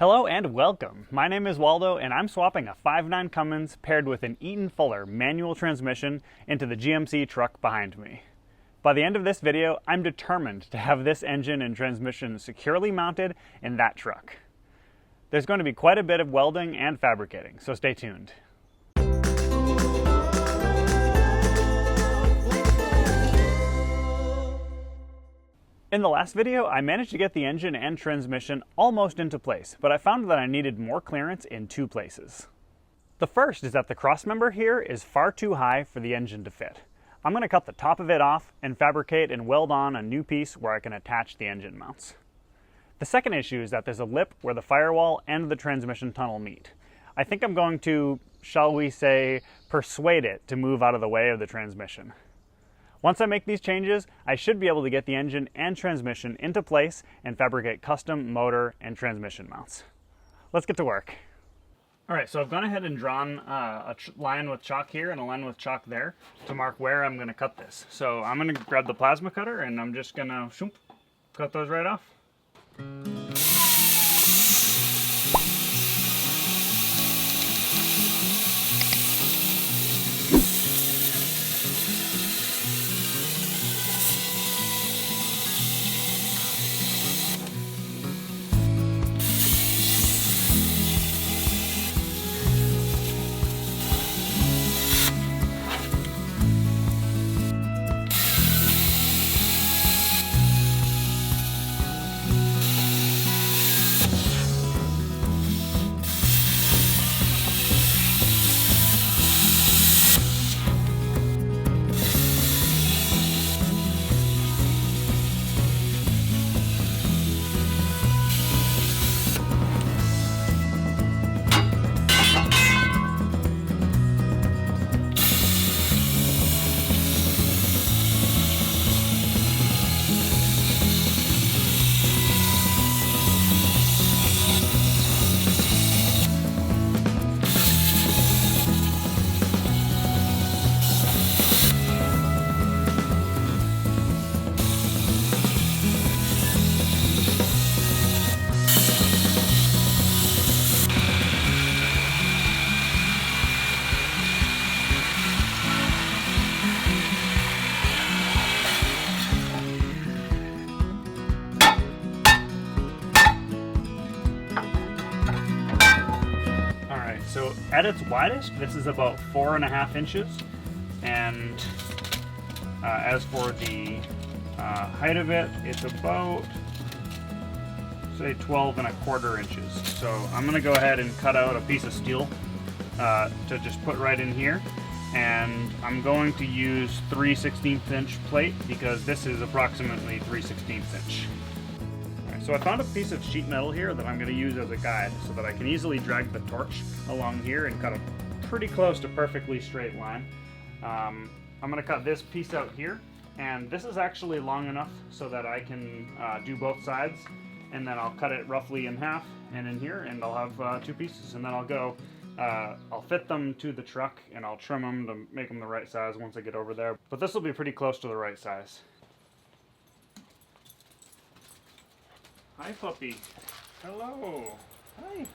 Hello and welcome. My name is Waldo and I'm swapping a 5.9 Cummins paired with an Eaton Fuller manual transmission into the GMC truck behind me. By the end of this video, I'm determined to have this engine and transmission securely mounted in that truck. There's going to be quite a bit of welding and fabricating, so stay tuned. In the last video, I managed to get the engine and transmission almost into place, but I found that I needed more clearance in two places. The first is that the crossmember here is far too high for the engine to fit. I'm going to cut the top of it off and fabricate and weld on a new piece where I can attach the engine mounts. The second issue is that there's a lip where the firewall and the transmission tunnel meet. I think I'm going to, shall we say, persuade it to move out of the way of the transmission. Once I make these changes, I should be able to get the engine and transmission into place and fabricate custom motor and transmission mounts. Let's get to work. All right, so I've gone ahead and drawn a line with chalk here and a line with chalk there to mark where I'm going to cut this. So I'm going to grab the plasma cutter and I'm just going to cut those right off. So at its widest, this is about 4.5 inches, and as for the height of it, it's about, say, 12.25 inches. So I'm going to go ahead and cut out a piece of steel to just put right in here, and I'm going to use 3/16 inch plate because this is approximately 3/16 inch. So I found a piece of sheet metal here that I'm going to use as a guide so that I can easily drag the torch along here and cut a pretty close to perfectly straight line. I'm going to cut this piece out here, and this is actually long enough so that I can do both sides, and then I'll cut it roughly in half and in here, and I'll have two pieces, and then I'll fit them to the truck and I'll trim them to make them the right size once I get over there. But this will be pretty close to the right size. Hi, puppy. Hello. Hi.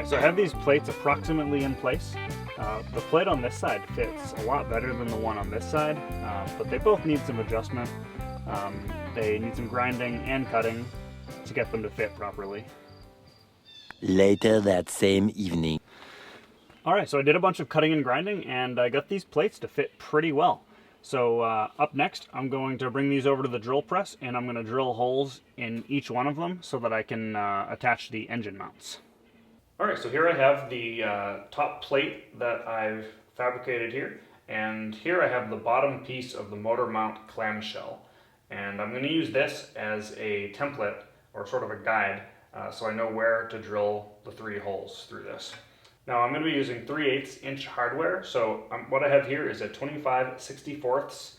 So I have these plates approximately in place. The plate on this side fits a lot better than the one on this side, but they both need some adjustment. They need some grinding and cutting to get them to fit properly. Later that same evening. Alright, so I did a bunch of cutting and grinding and I got these plates to fit pretty well. So up next, I'm going to bring these over to the drill press and I'm going to drill holes in each one of them so that I can attach the engine mounts. Alright, so here I have the top plate that I've fabricated here, and here I have the bottom piece of the motor mount clamshell. And I'm going to use this as a template or sort of a guide, so I know where to drill the 3 holes through this. Now I'm going to be using 3/8 inch hardware, so what I have here is a 25/64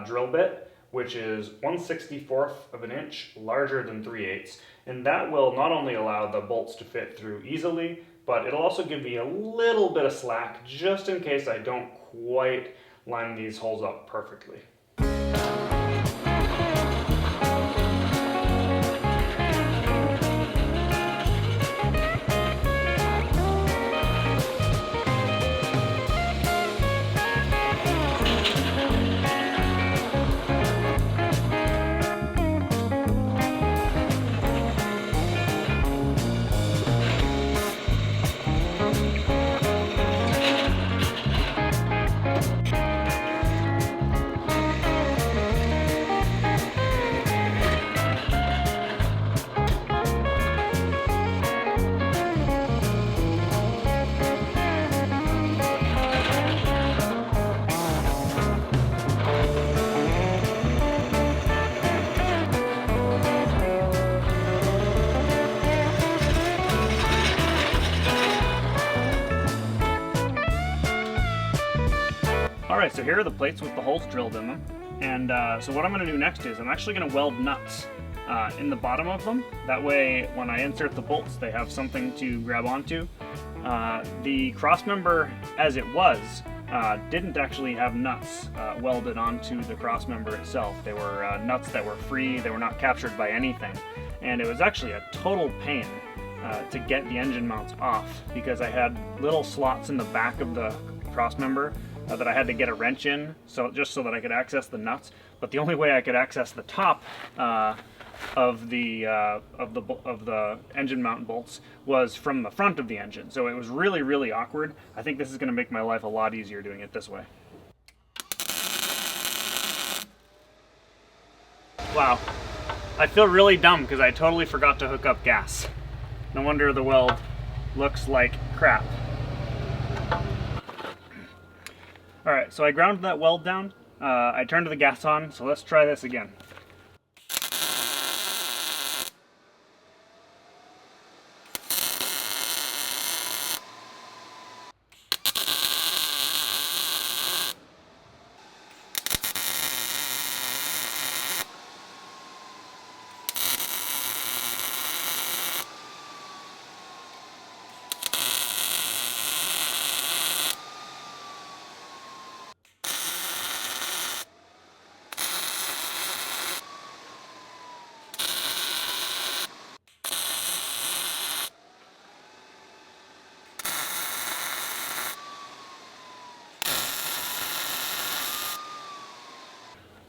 drill bit, which is 1/64 of an inch larger than 3/8, and that will not only allow the bolts to fit through easily, but it'll also give me a little bit of slack just in case I don't quite line these holes up perfectly. Alright, so here are the plates with the holes drilled in them, and so what I'm going to do next is I'm actually going to weld nuts in the bottom of them. That way when I insert the bolts they have something to grab onto. The crossmember as it was didn't actually have nuts welded onto the crossmember itself. They were nuts that were free, they were not captured by anything, and it was actually a total pain to get the engine mounts off because I had little slots in the back of the crossmember that I had to get a wrench in, just so that I could access the nuts. But the only way I could access the top of the engine mount bolts was from the front of the engine. So it was really, really awkward. I think this is going to make my life a lot easier doing it this way. Wow, I feel really dumb because I totally forgot to hook up gas. No wonder the weld looks like crap. Alright, so I ground that weld down, I turned the gas on, so let's try this again.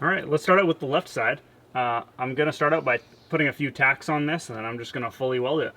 Alright, let's start out with the left side. I'm going to start out by putting a few tacks on this, and then I'm just going to fully weld it.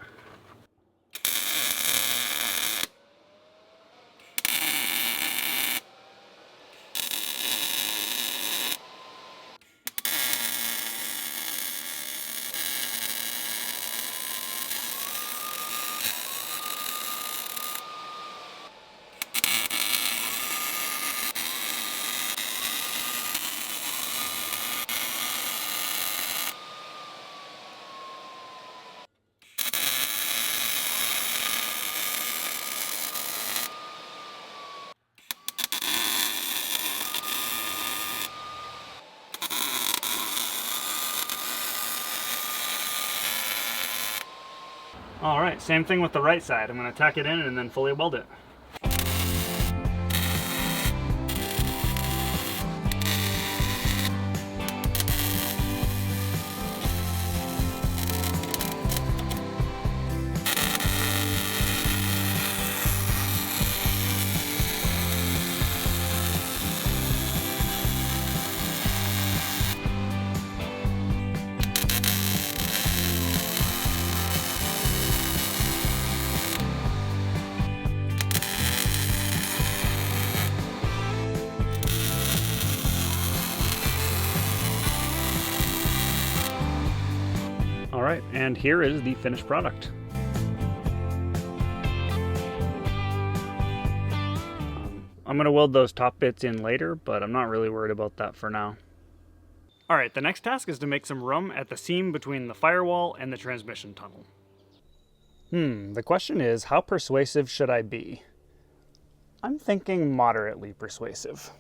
Alright, same thing with the right side. I'm going to tack it in and then fully weld it. Alright, and here is the finished product. I'm going to weld those top bits in later, but I'm not really worried about that for now. Alright, the next task is to make some room at the seam between the firewall and the transmission tunnel. The question is, how persuasive should I be? I'm thinking moderately persuasive.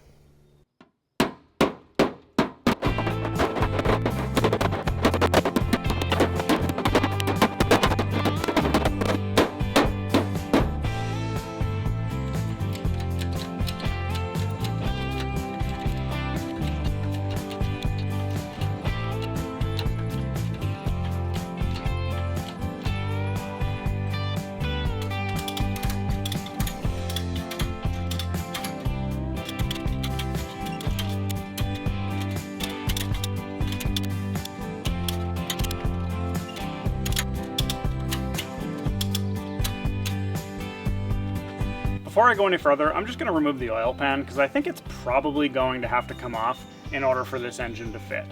Before I go any further, I'm just going to remove the oil pan because I think it's probably going to have to come off in order for this engine to fit.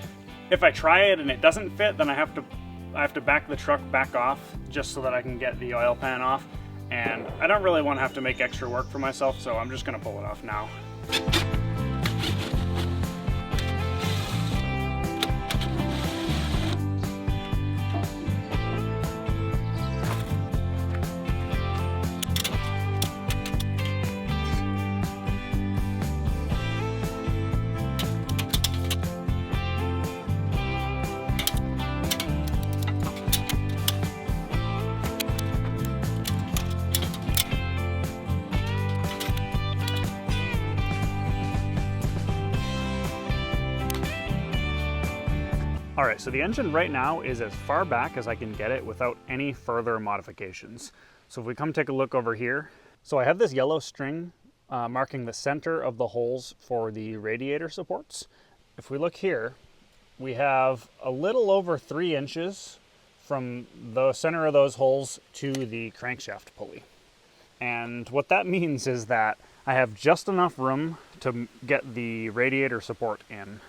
If I try it and it doesn't fit, then I have to back the truck back off just so that I can get the oil pan off. And I don't really want to have to make extra work for myself, so I'm just going to pull it off now. Alright, so the engine right now is as far back as I can get it without any further modifications. So if we come take a look over here, so I have this yellow string marking the center of the holes for the radiator supports. If we look here, we have a little over 3 inches from the center of those holes to the crankshaft pulley. And what that means is that I have just enough room to get the radiator support in.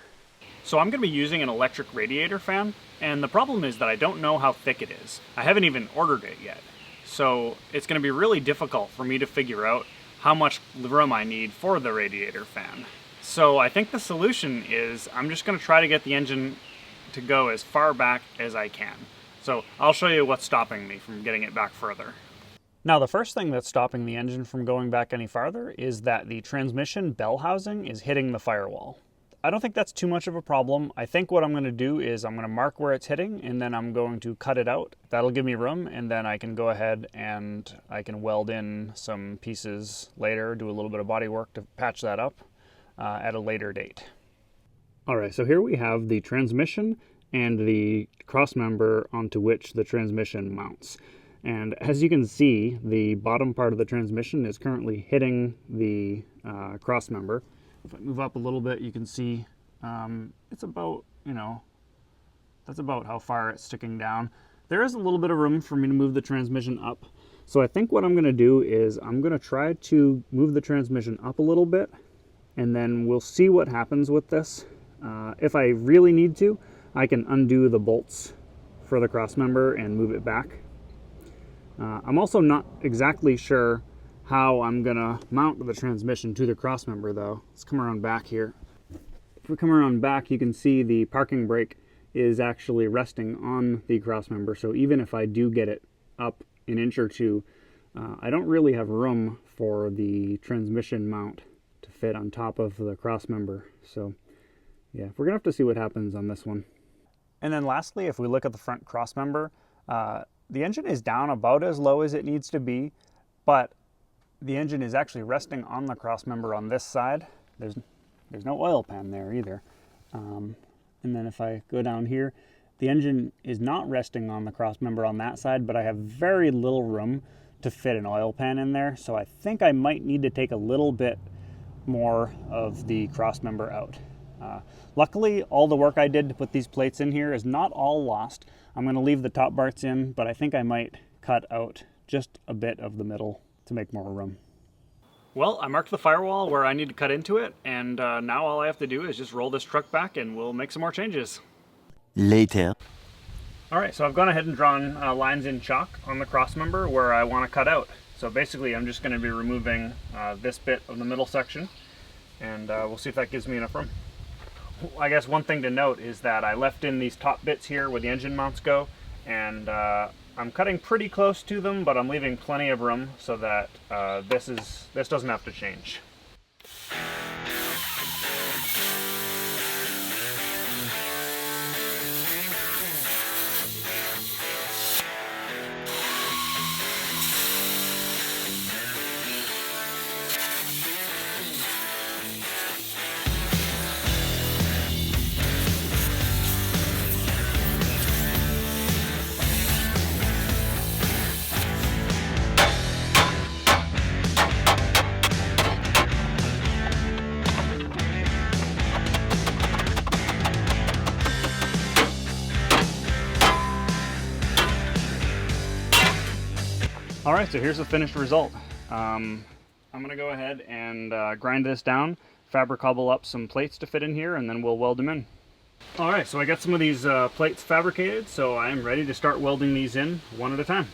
So I'm going to be using an electric radiator fan, and the problem is that I don't know how thick it is. I haven't even ordered it yet. So it's going to be really difficult for me to figure out how much room I need for the radiator fan. So I think the solution is I'm just going to try to get the engine to go as far back as I can. So I'll show you what's stopping me from getting it back further. Now the first thing that's stopping the engine from going back any farther is that the transmission bell housing is hitting the firewall. I don't think that's too much of a problem. I think what I'm going to do is I'm going to mark where it's hitting and then I'm going to cut it out. That'll give me room, and then I can go ahead and I can weld in some pieces later, do a little bit of body work to patch that up at a later date. Alright, so here we have the transmission and the crossmember onto which the transmission mounts. And as you can see, the bottom part of the transmission is currently hitting the crossmember. If I move up a little bit, you can see it's about, that's about how far it's sticking down. There is a little bit of room for me to move the transmission up. So I think what I'm going to do is I'm going to try to move the transmission up a little bit, and then we'll see what happens with this. If I really need to, I can undo the bolts for the crossmember and move it back. I'm also not exactly sure how I'm gonna mount the transmission to the crossmember though. Let's come around back here. If we come around back, you can see the parking brake is actually resting on the crossmember. So even if I do get it up an inch or two, I don't really have room for the transmission mount to fit on top of the crossmember. So yeah, we're gonna have to see what happens on this one. And then lastly, if we look at the front crossmember, the engine is down about as low as it needs to be, but the engine is actually resting on the crossmember on this side. There's no oil pan there either. And then if I go down here, the engine is not resting on the crossmember on that side, but I have very little room to fit an oil pan in there. So I think I might need to take a little bit more of the crossmember out. Luckily, all the work I did to put these plates in here is not all lost. I'm going to leave the top parts in, but I think I might cut out just a bit of the middle to make more room. Well, I marked the firewall where I need to cut into it, and now all I have to do is just roll this truck back and we'll make some more changes. Later. Alright, so I've gone ahead and drawn lines in chalk on the crossmember where I want to cut out. So basically I'm just going to be removing this bit of the middle section, and we'll see if that gives me enough room. I guess one thing to note is that I left in these top bits here where the engine mounts go, and I'm cutting pretty close to them, but I'm leaving plenty of room so that this doesn't have to change. Alright, so here's the finished result. I'm going to go ahead and grind this down, fabricable up some plates to fit in here, and then we'll weld them in. Alright, so I got some of these plates fabricated, so I'm ready to start welding these in one at a time.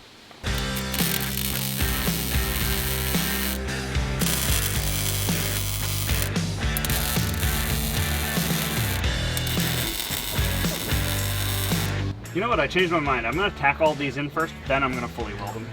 You know what, I changed my mind. I'm going to tack all these in first, then I'm going to fully weld them.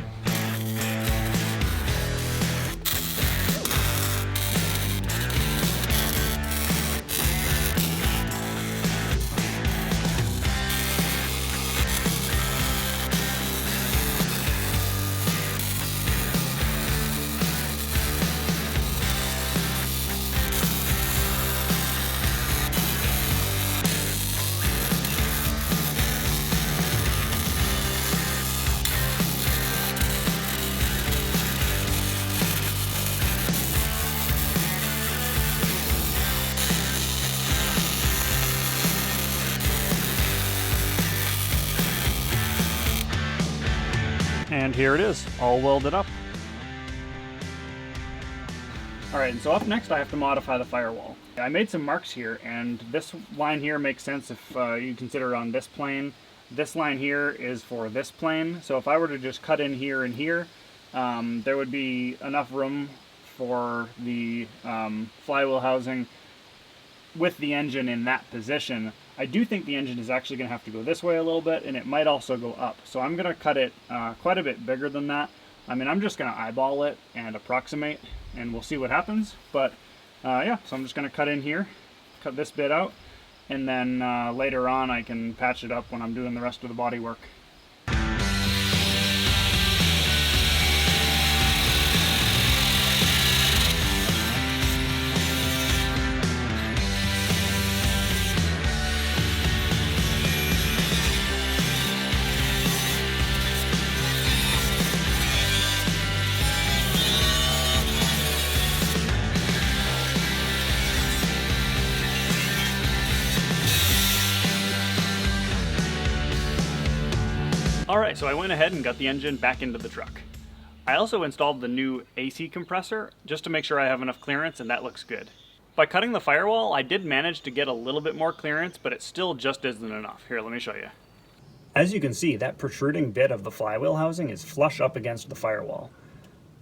And here it is, all welded up. Alright, and so up next I have to modify the firewall. I made some marks here, and this line here makes sense if you consider on this plane. This line here is for this plane, so if I were to just cut in here and here, there would be enough room for the flywheel housing with the engine in that position. I do think the engine is actually going to have to go this way a little bit, and it might also go up. So I'm going to cut it quite a bit bigger than that. I mean, I'm just going to eyeball it and approximate, and we'll see what happens. But yeah, so I'm just going to cut in here, cut this bit out, and then later on I can patch it up when I'm doing the rest of the body work. Alright, so I went ahead and got the engine back into the truck. I also installed the new AC compressor just to make sure I have enough clearance, and that looks good. By cutting the firewall, I did manage to get a little bit more clearance, but it still just isn't enough. Here, let me show you. As you can see, that protruding bit of the flywheel housing is flush up against the firewall.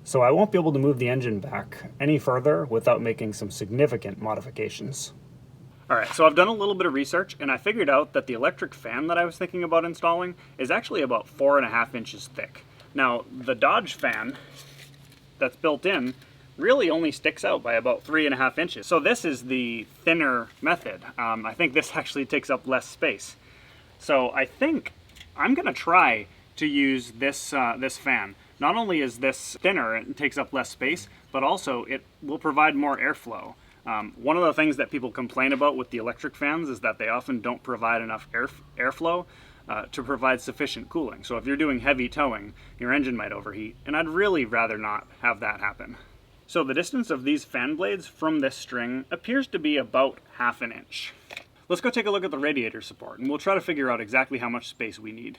So I won't be able to move the engine back any further without making some significant modifications. Alright, so I've done a little bit of research, and I figured out that the electric fan that I was thinking about installing is actually about 4.5 inches thick. Now, the Dodge fan that's built in really only sticks out by about 3.5 inches. So this is the thinner method. I think this actually takes up less space. So I think I'm going to try to use this, this fan. Not only is this thinner and takes up less space, but also it will provide more airflow. One of the things that people complain about with the electric fans is that they often don't provide enough airflow to provide sufficient cooling. So if you're doing heavy towing, your engine might overheat, and I'd really rather not have that happen. So the distance of these fan blades from this string appears to be about 1/2 inch. Let's go take a look at the radiator support, and we'll try to figure out exactly how much space we need.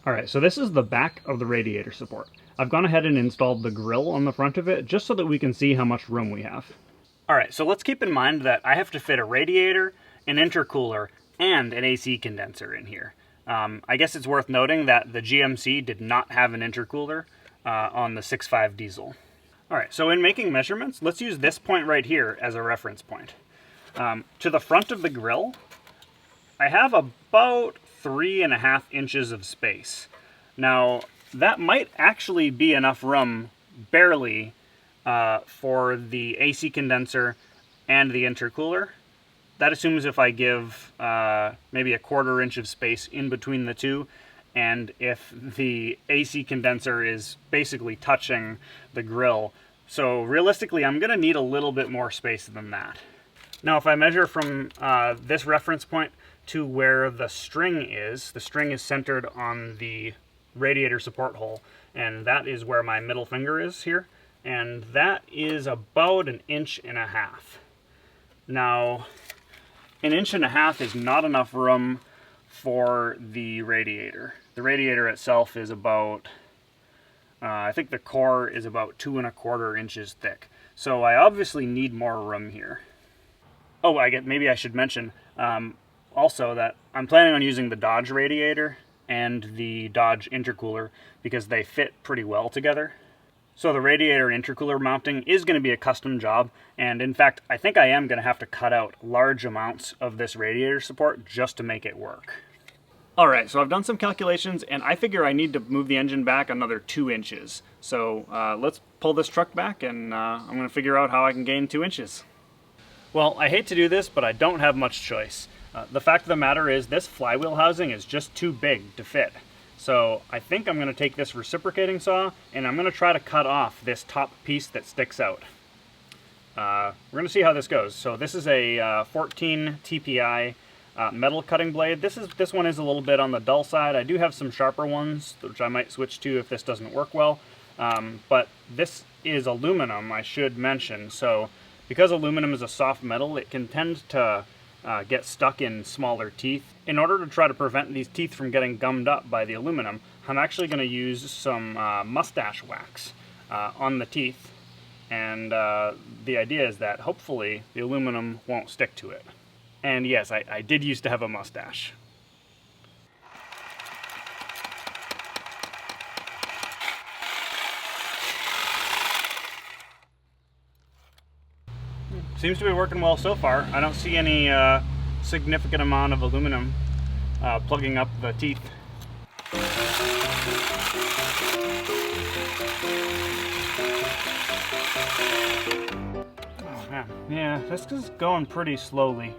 Alright, so this is the back of the radiator support. I've gone ahead and installed the grill on the front of it just so that we can see how much room we have. Alright, so let's keep in mind that I have to fit a radiator, an intercooler, and an AC condenser in here. I guess it's worth noting that the GMC did not have an intercooler on the 6.5 diesel. Alright, so in making measurements, let's use this point right here as a reference point. To the front of the grill, I have about 3.5 inches of space. Now, that might actually be enough room, barely, for the AC condenser and the intercooler. That assumes if I give maybe a 1/4 inch of space in between the two, and if the AC condenser is basically touching the grill. So realistically, I'm gonna need a little bit more space than that. Now, if I measure from this reference point to where the string is centered on the radiator support hole, and that is where my middle finger is here, and that is about 1.5 inches. Now, 1.5 inches is not enough room for the radiator. The radiator itself is about, I think the core is about 2.25 inches thick. So I obviously need more room here. Oh, maybe I should mention also that I'm planning on using the Dodge radiator and the Dodge intercooler because they fit pretty well together. So the radiator intercooler mounting is going to be a custom job, and in fact, I think I am going to have to cut out large amounts of this radiator support just to make it work. All right, so I've done some calculations, and I figure I need to move the engine back another 2 inches. So let's pull this truck back, and I'm going to figure out how I can gain 2 inches. Well, I hate to do this, but I don't have much choice. The fact of the matter is this flywheel housing is just too big to fit. So I think I'm going to take this reciprocating saw, and I'm going to try to cut off this top piece that sticks out. We're going to see how this goes. So this is a 14 TPI metal cutting blade. This one is a little bit on the dull side. I do have some sharper ones, which I might switch to if this doesn't work well. But this is aluminum, I should mention. So because aluminum is a soft metal, it can tend to get stuck in smaller teeth. In order to try to prevent these teeth from getting gummed up by the aluminum, I'm actually going to use some mustache wax on the teeth. And the idea is that hopefully the aluminum won't stick to it. And yes, I did used to have a mustache. Seems to be working well so far. I don't see any significant amount of aluminum plugging up the teeth. Oh man, yeah, this is going pretty slowly.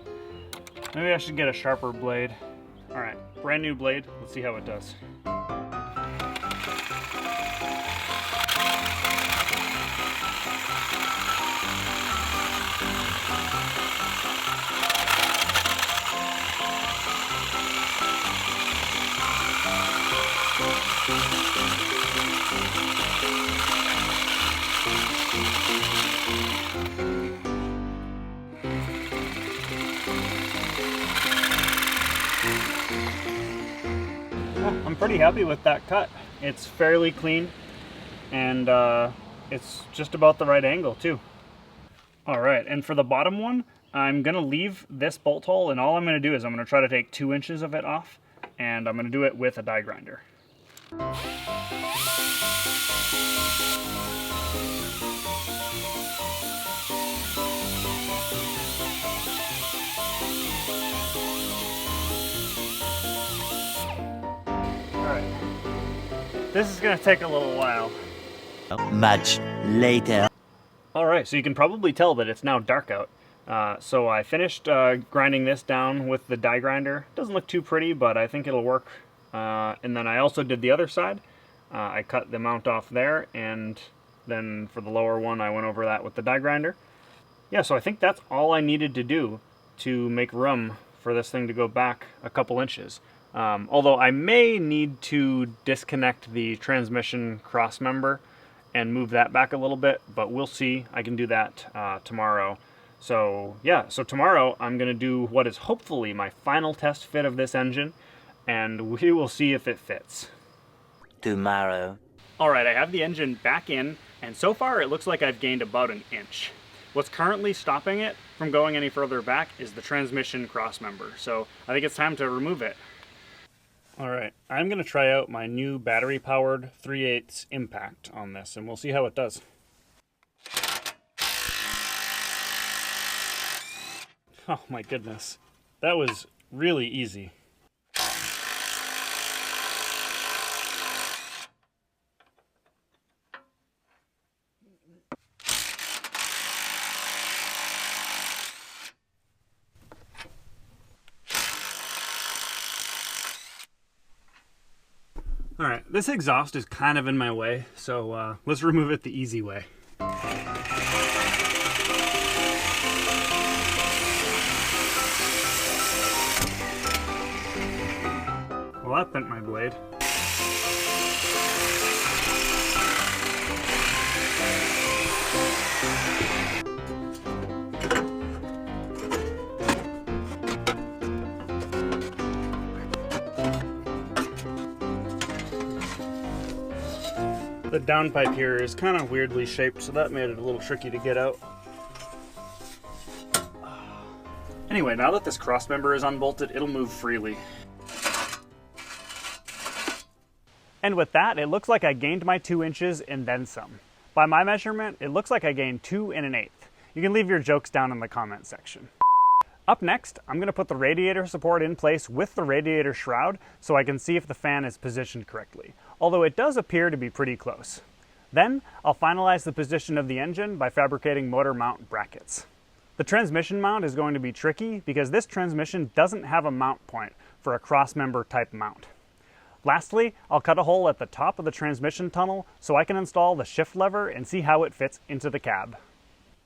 Maybe I should get a sharper blade. All right, brand new blade. Let's see how it does. I'm pretty happy with that cut. It's fairly clean, and it's just about the right angle too. All right, and for the bottom one, I'm gonna leave this bolt hole, and all I'm gonna do is I'm gonna try to take 2 inches of it off, and I'm gonna do it with a die grinder. This is gonna take a little while. Much later. All right, so you can probably tell that it's now dark out. So I finished grinding this down with the die grinder. Doesn't look too pretty, but I think it'll work. And then I also did the other side. I cut the mount off there, and then for the lower one, I went over that with the die grinder. Yeah, so I think that's all I needed to do to make room for this thing to go back a couple inches. Although I may need to disconnect the transmission crossmember and move that back a little bit, but we'll see. I can do that tomorrow. So yeah, so tomorrow I'm going to do what is hopefully my final test fit of this engine, and we will see if it fits. Tomorrow. All right, I have the engine back in, and so far it looks like I've gained about 1 inch. What's currently stopping it from going any further back is the transmission crossmember, so I think it's time to remove it. All right, I'm going to try out my new battery-powered 3/8 impact on this, and we'll see how it does. Oh my goodness. That was really easy. Alright, this exhaust is kind of in my way, so let's remove it the easy way. Well, that bent my blade. The downpipe here is kind of weirdly shaped, so that made it a little tricky to get out. Anyway, now that this cross member is unbolted, it'll move freely. And with that, it looks like I gained my 2 inches and then some. By my measurement, it looks like I gained 2 1/8. You can leave your jokes down in the comment section. Up next, I'm going to put the radiator support in place with the radiator shroud so I can see if the fan is positioned correctly, although it does appear to be pretty close. Then, I'll finalize the position of the engine by fabricating motor mount brackets. The transmission mount is going to be tricky because this transmission doesn't have a mount point for a cross-member type mount. Lastly, I'll cut a hole at the top of the transmission tunnel so I can install the shift lever and see how it fits into the cab.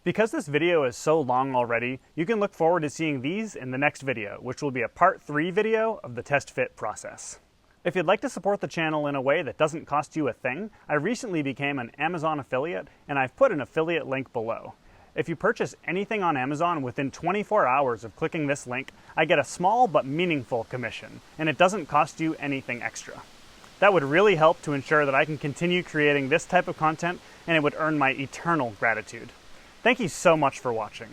Because this video is so long already, you can look forward to seeing these in the next video, which will be a part 3 video of the test fit process. If you'd like to support the channel in a way that doesn't cost you a thing, I recently became an Amazon affiliate and I've put an affiliate link below. If you purchase anything on Amazon within 24 hours of clicking this link, I get a small but meaningful commission, and it doesn't cost you anything extra. That would really help to ensure that I can continue creating this type of content, and it would earn my eternal gratitude. Thank you so much for watching.